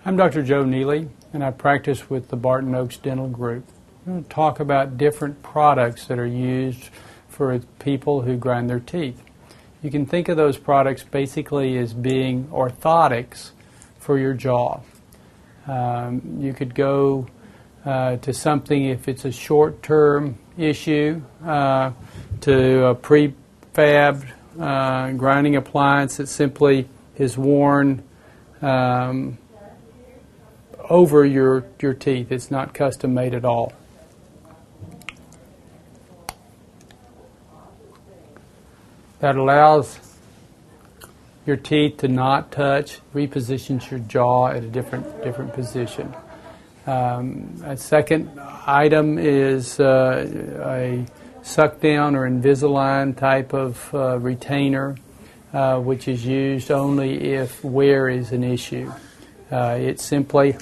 I'm Dr. Joe Neely, and I practice with the Barton Oaks Dental Group. I'm going to talk about different products that are used for people who grind their teeth. You can think of those products basically as being orthotics for your jaw. You could go to something, if it's a short-term issue, to a prefabbed grinding appliance that simply is worn over your teeth. It's not custom made at all. That allows your teeth to not touch, repositions your jaw at a different position. A second item is a suck down or Invisalign type of retainer, which is used only if wear is an issue. It simply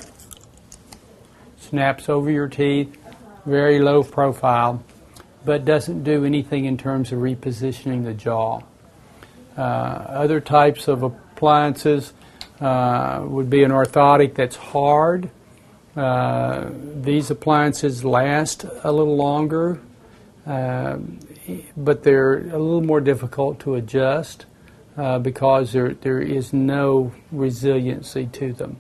snaps over your teeth, very low profile, but doesn't do anything in terms of repositioning the jaw. Other types of appliances would be an orthotic that's hard. These appliances last a little longer, but they're a little more difficult to adjust because there is no resiliency to them.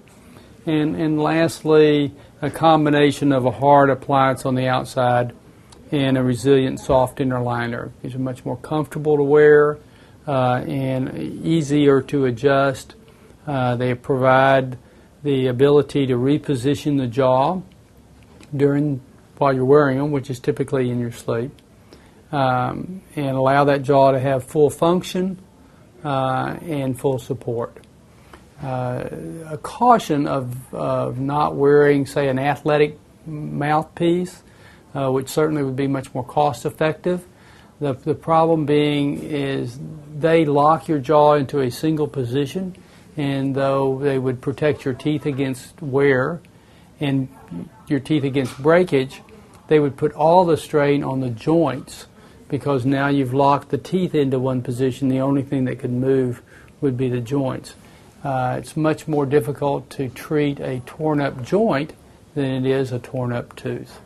And lastly, a combination of a hard appliance on the outside and a resilient soft inner liner. These are much more comfortable to wear and easier to adjust. They provide the ability to reposition the jaw while you're wearing them, which is typically in your sleep, and allow that jaw to have full function and full support. A caution of not wearing, say, an athletic mouthpiece, which certainly would be much more cost effective. The problem being is they lock your jaw into a single position, and though they would protect your teeth against wear and your teeth against breakage, they would put all the strain on the joints, because now you've locked the teeth into one position. The only thing that could move would be the joints. It's much more difficult to treat a torn up joint than it is a torn up tooth.